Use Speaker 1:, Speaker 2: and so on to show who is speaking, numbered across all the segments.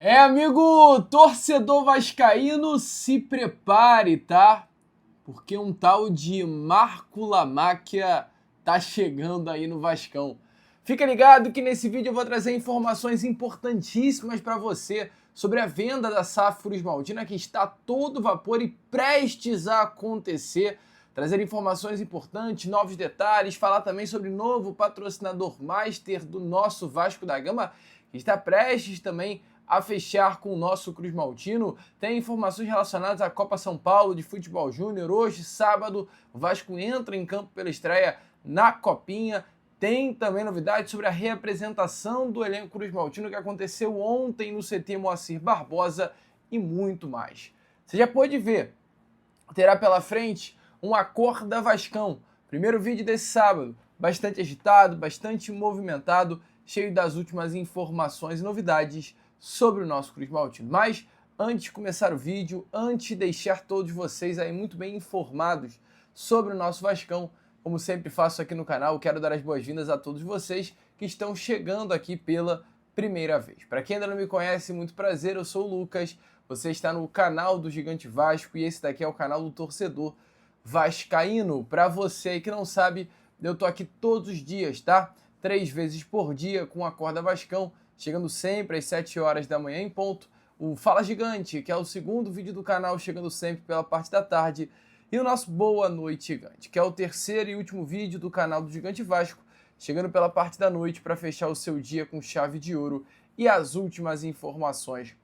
Speaker 1: Amigo torcedor vascaíno, se prepare, tá? Porque um tal de Marco Lamáquia tá chegando aí no Vascão. Fica ligado que nesse vídeo eu vou trazer informações importantíssimas para você sobre a venda da SAF Cruz-Maltina, que está a todo vapor e prestes a acontecer. Trazer informações importantes, novos detalhes, falar também sobre o novo patrocinador master do nosso Vasco da Gama, que está prestes também a fechar com o nosso Cruz Maltino. Tem informações relacionadas à Copa São Paulo de Futebol Júnior. Hoje, sábado, o Vasco entra em campo pela estreia na Copinha. Tem também novidades sobre a reapresentação do elenco Cruz Maltino que aconteceu ontem no CT Moacir Barbosa e muito mais. Você já pôde ver, terá pela frente um Acorda Vascão. Primeiro vídeo desse sábado, bastante agitado, bastante movimentado, cheio das últimas informações e novidades sobre o nosso Cruz Maltino. Mas, antes de começar o vídeo, antes de deixar todos vocês aí muito bem informados sobre o nosso Vascão, como sempre faço aqui no canal, quero dar as boas-vindas a todos vocês que estão chegando aqui pela primeira vez. Para quem ainda não me conhece, muito prazer, eu sou o Lucas, você está no canal do Gigante Vasco e esse daqui é o canal do torcedor vascaíno. Para você aí que não sabe, eu tô aqui todos os dias, tá? 3 vezes por dia com a Acorda Vascão, chegando sempre às 7 horas da manhã em ponto. O Fala Gigante, que é o segundo vídeo do canal, chegando sempre pela parte da tarde. E o nosso Boa Noite Gigante, que é o terceiro e último vídeo do canal do Gigante Vasco, chegando pela parte da noite para fechar o seu dia com chave de ouro e as últimas informações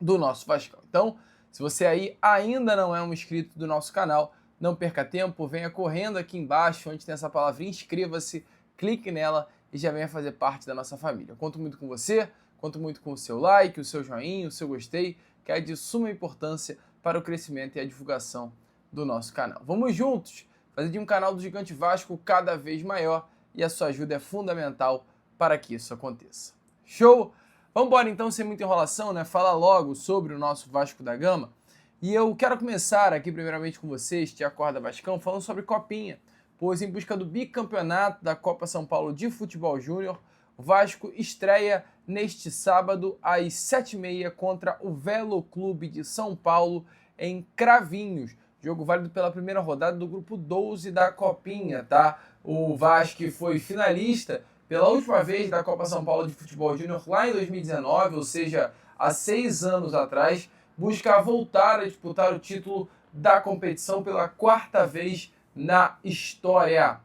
Speaker 1: do nosso Vascão. Então, se você aí ainda não é um inscrito do nosso canal, não perca tempo, venha correndo aqui embaixo, onde tem essa palavra inscreva-se, clique nela e já venha fazer parte da nossa família. Eu conto muito com você, conto muito com o seu like, o seu joinha, o seu gostei, que é de suma importância para o crescimento e a divulgação do nosso canal. Vamos juntos fazer de um canal do Gigante Vasco cada vez maior e a sua ajuda é fundamental para que isso aconteça. Show? Vamos embora então, sem muita enrolação, né? Falar logo sobre o nosso Vasco da Gama. E eu quero começar aqui primeiramente com vocês, de Acorda Vascão, falando sobre Copinha, pois em busca do bicampeonato da Copa São Paulo de Futebol Júnior, o Vasco estreia neste sábado às 7h30 contra o Velo Clube de São Paulo em Cravinhos. Jogo válido pela primeira rodada do grupo 12 da Copinha, tá? O Vasco foi finalista pela última vez da Copa São Paulo de Futebol Júnior lá em 2019, ou seja, há 6 anos atrás, busca voltar a disputar o título da competição pela quarta vez na história.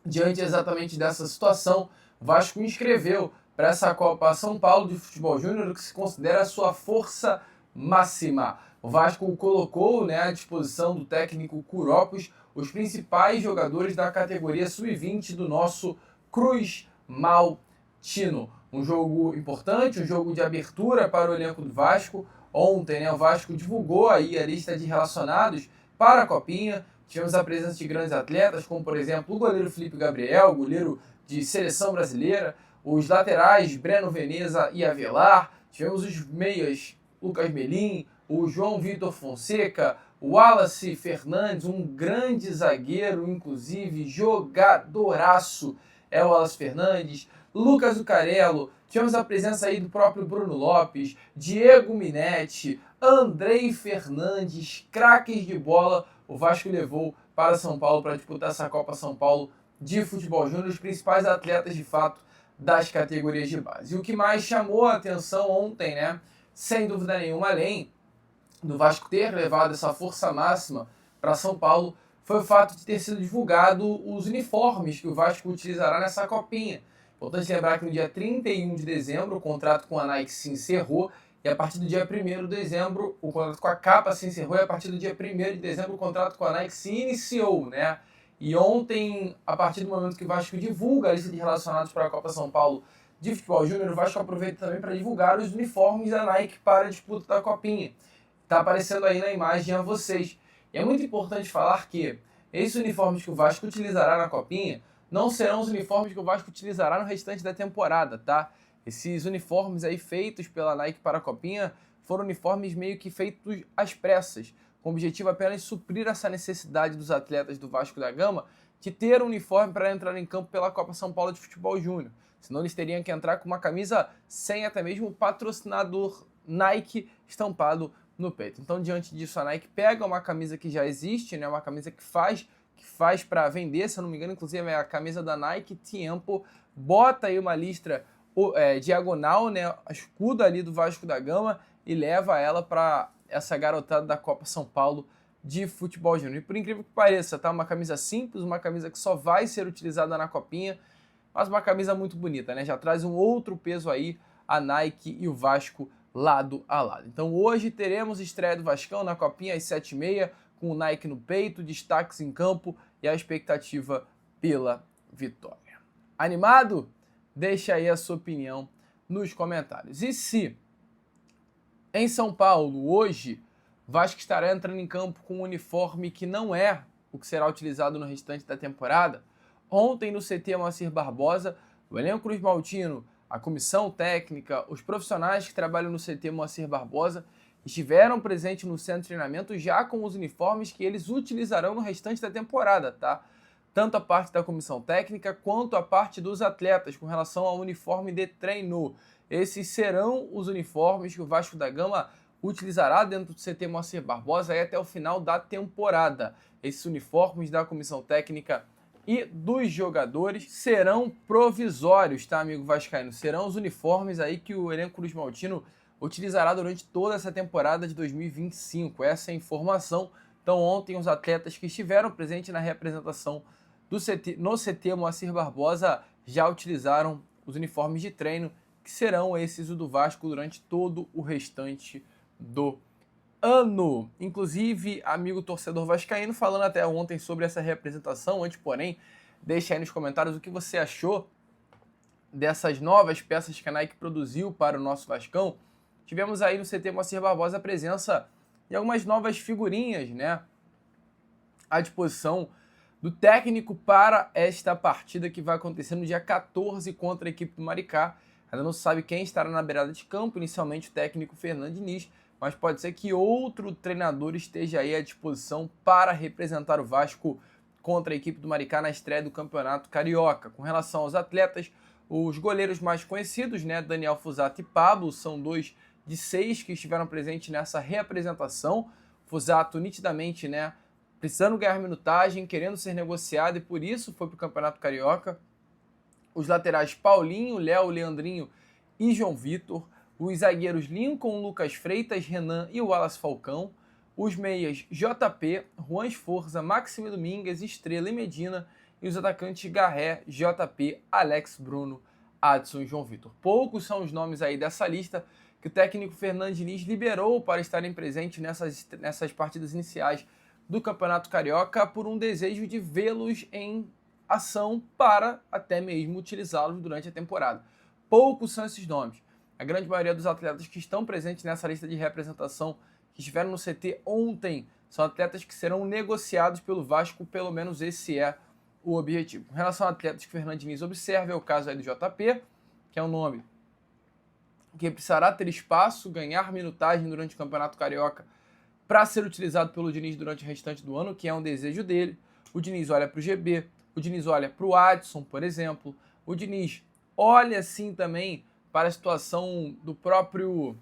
Speaker 1: Diante exatamente dessa situação, o Vasco inscreveu para essa Copa São Paulo de Futebol Júnior, que se considera a sua força máxima. O Vasco colocou, né, à disposição do técnico Curopos os principais jogadores da categoria sub-20 do nosso Cruz Maltino. Um jogo importante, um jogo de abertura para o elenco do Vasco. Ontem, né, o Vasco divulgou aí a lista de relacionados para a Copinha. Tivemos a presença de grandes atletas, como por exemplo o goleiro Felipe Gabriel, goleiro de seleção brasileira, os laterais Breno Veneza e Avelar, tivemos os meias Lucas Melim, o João Vitor Fonseca, o Wallace Fernandes, um grande zagueiro, inclusive jogadoraço, é o Wallace Fernandes, Lucas Zucarello, tivemos a presença aí do próprio Bruno Lopes, Diego Minetti, Andrei Fernandes, craques de bola, o Vasco levou para São Paulo para disputar essa Copa São Paulo de Futebol Júnior, os principais atletas de fato das categorias de base. E o que mais chamou a atenção ontem, né, sem dúvida nenhuma, além do Vasco ter levado essa força máxima para São Paulo, foi o fato de ter sido divulgado os uniformes que o Vasco utilizará nessa Copinha. Importante lembrar que no dia 31 de dezembro o contrato com a Nike se encerrou e a partir do dia 1º de dezembro o contrato com a Capa se encerrou e a partir do dia 1º de dezembro o contrato com a Nike se iniciou, né? E ontem, a partir do momento que o Vasco divulga a lista de relacionados para a Copa São Paulo de Futebol Júnior, o Vasco aproveita também para divulgar os uniformes da Nike para a disputa da Copinha. Está aparecendo aí na imagem a vocês. E é muito importante falar que esses uniformes que o Vasco utilizará na Copinha não serão os uniformes que o Vasco utilizará no restante da temporada, tá? Esses uniformes aí feitos pela Nike para a Copinha foram uniformes meio que feitos às pressas, com o objetivo apenas de suprir essa necessidade dos atletas do Vasco da Gama de ter um uniforme para entrar em campo pela Copa São Paulo de Futebol Júnior. Senão eles teriam que entrar com uma camisa sem até mesmo o patrocinador Nike estampado no peito. Então, diante disso, a Nike pega uma camisa que já existe, né, uma camisa que faz para vender, se eu não me engano, inclusive é a camisa da Nike Tiempo, bota aí uma listra diagonal, né, escudo ali do Vasco da Gama e leva ela para essa garotada da Copa São Paulo de futebol júnior. E por incrível que pareça, tá uma camisa simples, uma camisa que só vai ser utilizada na Copinha, mas uma camisa muito bonita, né? Já traz um outro peso aí a Nike e o Vasco lado a lado. Então hoje teremos estreia do Vascão na Copinha às 7h30, com o Nike no peito, destaques em campo e a expectativa pela vitória. Animado? Deixa aí a sua opinião nos comentários. E se em São Paulo hoje Vasco estará entrando em campo com um uniforme que não é o que será utilizado no restante da temporada? Ontem no CT Moacir Barbosa, o elenco Cruz Maltino, a comissão técnica, os profissionais que trabalham no CT Moacir Barbosa estiveram presentes no centro de treinamento já com os uniformes que eles utilizarão no restante da temporada, tá? Tanto a parte da comissão técnica quanto a parte dos atletas com relação ao uniforme de treino. Esses serão os uniformes que o Vasco da Gama utilizará dentro do CT Moacir Barbosa aí até o final da temporada. Esses uniformes da comissão técnica e dos jogadores serão provisórios, tá, amigo vascaíno? Serão os uniformes aí que o elenco Cruz Maltino utilizará durante toda essa temporada de 2025. Essa é a informação. Então ontem os atletas que estiveram presentes na representação no CT Moacir Barbosa já utilizaram os uniformes de treino, que serão esses o do Vasco durante todo o restante do ano. Inclusive, amigo torcedor vascaíno, falando até ontem sobre essa representação, antes, porém, deixa aí nos comentários o que você achou dessas novas peças que a Nike produziu para o nosso Vascão. Tivemos aí no CT Moacir Barbosa a presença de algumas novas figurinhas, né, à disposição do técnico para esta partida que vai acontecer no dia 14 contra a equipe do Maricá. Ainda não se sabe quem estará na beirada de campo, inicialmente o técnico Fernando Diniz, mas pode ser que outro treinador esteja aí à disposição para representar o Vasco contra a equipe do Maricá na estreia do Campeonato Carioca. Com relação aos atletas, os goleiros mais conhecidos, né, Daniel Fusato e Pablo, são 2 de 6 que estiveram presentes nessa reapresentação. Fusato nitidamente, né, precisando ganhar minutagem, querendo ser negociado e por isso foi para o Campeonato Carioca. Os laterais Paulinho, Léo, Leandrinho e João Vitor. Os zagueiros Lincoln, Lucas Freitas, Renan e Wallace Falcão. Os meias JP, Juan Esforza, Maxime Domingues, Estrela e Medina. E os atacantes Garré, JP, Alex Bruno, Adson e João Vitor. Poucos são os nomes aí dessa lista que o técnico Fernando Diniz liberou para estarem presentes nessas partidas iniciais do Campeonato Carioca por um desejo de vê-los em ação para até mesmo utilizá-los durante a temporada. Poucos são esses nomes. A grande maioria dos atletas que estão presentes nessa lista de representação, que estiveram no CT ontem, são atletas que serão negociados pelo Vasco, pelo menos esse é o objetivo. Com relação a atletas que o Fernando Diniz observa, é o caso aí do JP, que é um nome que precisará ter espaço, ganhar minutagem durante o Campeonato Carioca para ser utilizado pelo Diniz durante o restante do ano, que é um desejo dele. O Diniz olha para o GB, o Diniz olha para o Adson, por exemplo. O Diniz olha sim também para a situação do próprio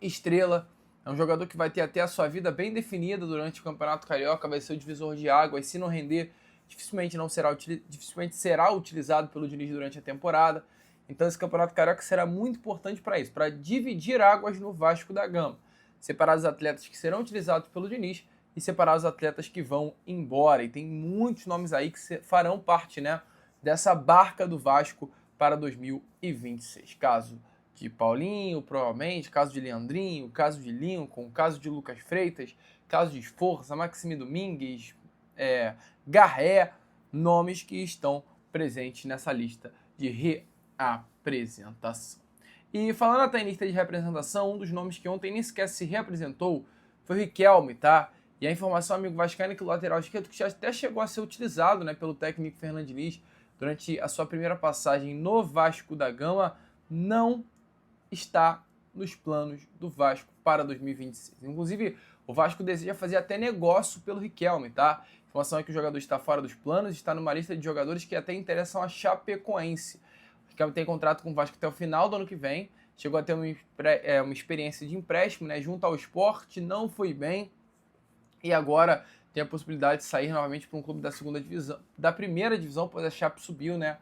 Speaker 1: Estrela. É um jogador que vai ter até a sua vida bem definida durante o Campeonato Carioca, vai ser o divisor de águas. Se não render, dificilmente será utilizado pelo Diniz durante a temporada. Então esse Campeonato Carioca será muito importante para isso, para dividir águas no Vasco da Gama. Separar os atletas que serão utilizados pelo Diniz e separar os atletas que vão embora. E tem muitos nomes aí que farão parte, né, dessa barca do Vasco para 2026. Caso de Paulinho, provavelmente, caso de Leandrinho, caso de Lincoln, caso de Lucas Freitas, caso de Esforza, Maxime Domingues, Garré, nomes que estão presentes nessa lista de reapresentação. E falando até em lista de representação, um dos nomes que ontem nem sequer se reapresentou foi o Riquelme, tá? E a informação, amigo vascaíno, é que o lateral esquerdo, que já até chegou a ser utilizado, né, pelo técnico Fernando Diniz durante a sua primeira passagem no Vasco da Gama, não está nos planos do Vasco para 2026. Inclusive, o Vasco deseja fazer até negócio pelo Riquelme, tá? A informação é que o jogador está fora dos planos, está numa lista de jogadores que até interessam a Chapecoense. O Riquelme tem contrato com o Vasco até o final do ano que vem, chegou a ter uma experiência de empréstimo, né, junto ao Sport, não foi bem, e agora tem a possibilidade de sair novamente para um clube da segunda divisão, da primeira divisão, pois a Chape subiu, né,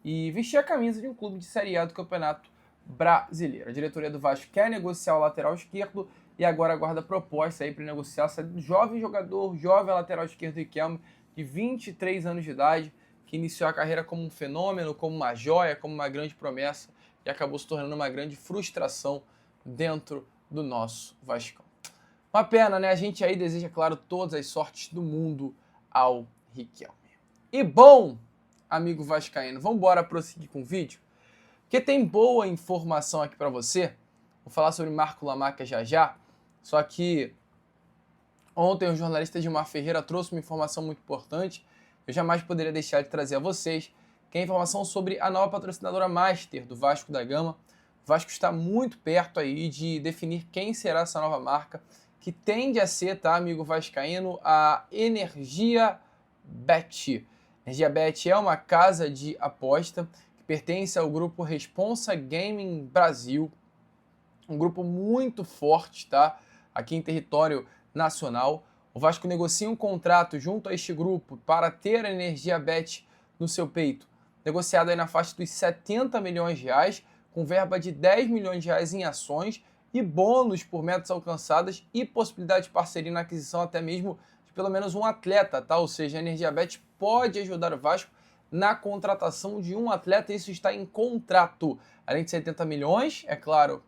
Speaker 1: e vestir a camisa de um clube de Série A do Campeonato Brasileiro. A diretoria do Vasco quer negociar o lateral esquerdo e agora aguarda proposta aí para negociar esse jovem jogador, jovem lateral esquerdo Riquelme, de 23 anos de idade, que iniciou a carreira como um fenômeno, como uma joia, como uma grande promessa e acabou se tornando uma grande frustração dentro do nosso Vascão. Uma pena, né? A gente aí deseja, claro, todas as sortes do mundo ao Riquelme. E bom, amigo vascaíno, vamos embora prosseguir com o vídeo? Porque tem boa informação aqui para você. Vou falar sobre Marco Lamacchia já já. Só que ontem o jornalista Gilmar Ferreira trouxe uma informação muito importante. Eu jamais poderia deixar de trazer a vocês, que é a informação sobre a nova patrocinadora Master do Vasco da Gama. O Vasco está muito perto aí de definir quem será essa nova marca, que tende a ser, tá, amigo vascaíno, a Energia Bet. Energia Bet é uma casa de aposta que pertence ao grupo Responsa Gaming Brasil, um grupo muito forte, tá, aqui em território nacional. O Vasco negocia um contrato junto a este grupo para ter a Energia Bet no seu peito, negociado aí na faixa dos 70 milhões de reais, com verba de 10 milhões de reais em ações e bônus por metas alcançadas e possibilidade de parceria na aquisição até mesmo de pelo menos um atleta, tá? Ou seja, a Energia Bet pode ajudar o Vasco na contratação de um atleta, isso está em contrato. Além de 70 milhões, é claro,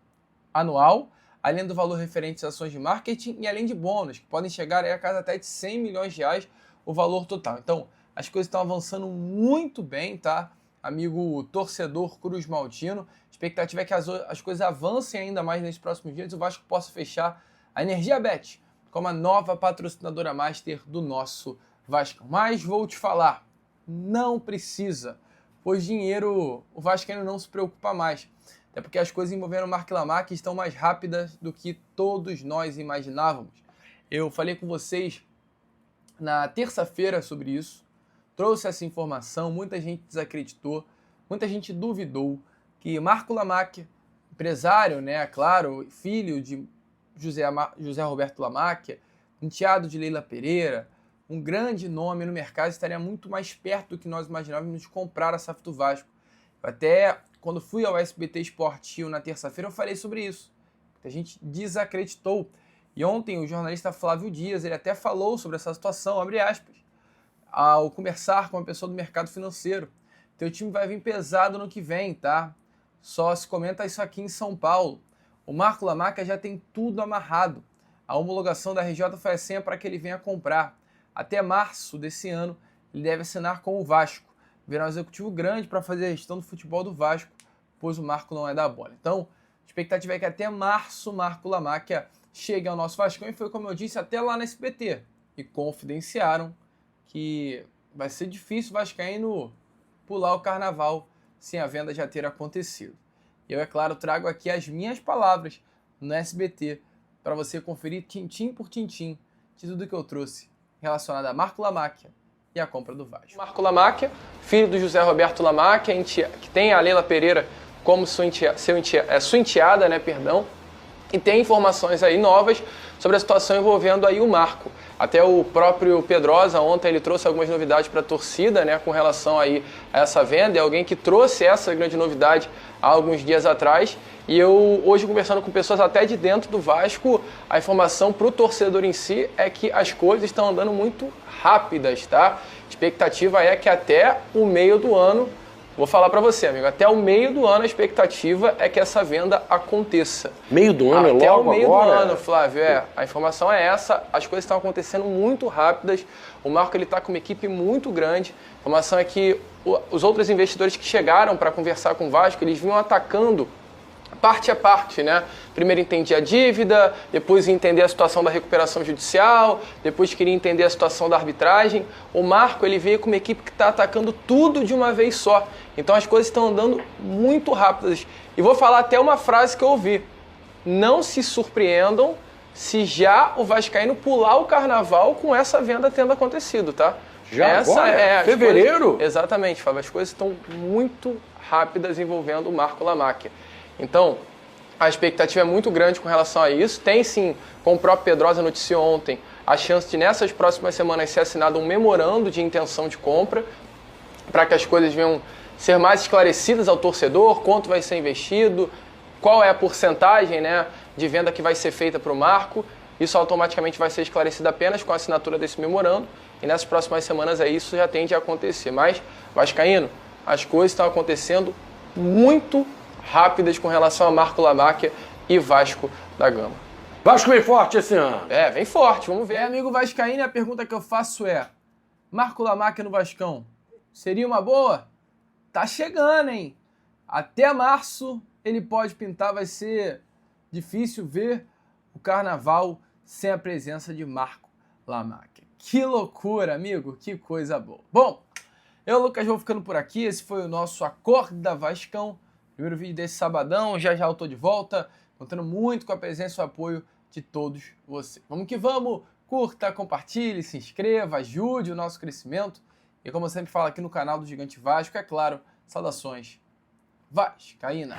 Speaker 1: anual, além do valor referente às ações de marketing e além de bônus, que podem chegar aí a casa até de 100 milhões de reais o valor total. Então, as coisas estão avançando muito bem, tá? Amigo torcedor Cruz Maltino, a expectativa é que as coisas avancem ainda mais nesses próximos dias e o Vasco possa fechar a Energia Bet como a nova patrocinadora master do nosso Vasco. Mas vou te falar, não precisa, pois dinheiro o vascaíno não se preocupa mais. Até porque as coisas envolvendo o Marco Lamacchia estão mais rápidas do que todos nós imaginávamos. Eu falei com vocês na terça-feira sobre isso, trouxe essa informação, muita gente desacreditou, muita gente duvidou que Marco Lamacchia, empresário, né, claro, filho de José Roberto Lamacchia, enteado de Leila Pereira, um grande nome no mercado, estaria muito mais perto do que nós imaginávamos de comprar a SAF do Vasco. Até quando fui ao SBT Esportivo na terça-feira, eu falei sobre isso. A gente desacreditou. E ontem o jornalista Flávio Dias, ele até falou sobre essa situação, abre aspas, ao conversar com uma pessoa do mercado financeiro. Teu time vai vir pesado no que vem, tá? Só se comenta isso aqui em São Paulo. O Marco Lamacchia já tem tudo amarrado. A homologação da RJ foi a senha para que ele venha comprar. Até março desse ano, ele deve assinar com o Vasco. Virá um executivo grande para fazer a gestão do futebol do Vasco, pois o Marco não é da bola. Então, a expectativa é que até março o Marco Lamacchia chegue ao nosso Vascão e foi, como eu disse, até lá na SBT. E confidenciaram que vai ser difícil o vascaíno pular o carnaval sem a venda já ter acontecido. Eu, é claro, trago aqui as minhas palavras no SBT para você conferir tintim por tintim de tudo que eu trouxe relacionado a Marco Lamacchia e a compra do Vasco. Marco Lamacchia, filho do José Roberto Lamacchia, que tem a Leila Pereira como sua enteada, né, perdão, e tem informações aí novas sobre a situação envolvendo aí o Marco. Até o próprio Pedrosa ontem ele trouxe algumas novidades para a torcida, né, com relação aí a essa venda. É alguém que trouxe essa grande novidade há alguns dias atrás. E eu, hoje, conversando com pessoas até de dentro do Vasco, a informação para o torcedor em si é que as coisas estão andando muito rápidas, tá? A expectativa é que até o meio do ano, vou falar para você, amigo, até o meio do ano a expectativa é que essa venda aconteça.
Speaker 2: Meio do ano,
Speaker 1: até
Speaker 2: logo
Speaker 1: o meio
Speaker 2: agora?
Speaker 1: do ano, Flávio, a informação é essa, as coisas estão acontecendo muito rápidas, o Marco ele está com uma equipe muito grande, a informação é que os outros investidores que chegaram para conversar com o Vasco, eles vinham atacando parte a parte, né? Primeiro entendia a dívida, depois entender a situação da recuperação judicial, depois queria entender a situação da arbitragem. O Marco, ele veio com uma equipe que está atacando tudo de uma vez só. Então as coisas estão andando muito rápidas. E vou falar até uma frase que eu ouvi. Não se surpreendam se já o vascaíno pular o carnaval com essa venda tendo acontecido, tá?
Speaker 2: Já
Speaker 1: essa
Speaker 2: agora?
Speaker 1: é
Speaker 2: Fevereiro?
Speaker 1: Exatamente, Fábio. As coisas estão muito rápidas envolvendo o Marco Lamacchia. Então, A expectativa é muito grande com relação a isso. Tem sim, como o próprio Pedrosa noticiou ontem, a chance de nessas próximas semanas ser assinado um memorando de intenção de compra, para que as coisas venham ser mais esclarecidas ao torcedor, quanto vai ser investido, qual é a porcentagem, né, de venda que vai ser feita para o Marco. Isso automaticamente vai ser esclarecido apenas com a assinatura desse memorando, e nessas próximas semanas aí isso já tende a acontecer. Mas, vascaíno, as coisas estão acontecendo muito rápidas com relação a Marco Lamáquia e Vasco da Gama.
Speaker 2: Vasco vem forte esse ano.
Speaker 1: Vem forte, vamos ver. Amigo vascaíno, a pergunta que eu faço é: Marco Lamáquia no Vascão seria uma boa? Tá chegando, hein? Até março ele pode pintar, vai ser difícil ver o Carnaval sem a presença de Marco Lamáquia. Que loucura, amigo, que coisa boa. Bom, eu, Lucas, vou ficando por aqui. Esse foi o nosso Acorda Vascão. Primeiro vídeo desse sabadão, já eu tô de volta, contando muito com a presença e o apoio de todos vocês. Vamos que vamos, curta, compartilhe, se inscreva, ajude o nosso crescimento. E como eu sempre falo aqui no canal do Gigante Vasco, é claro, saudações vascaína.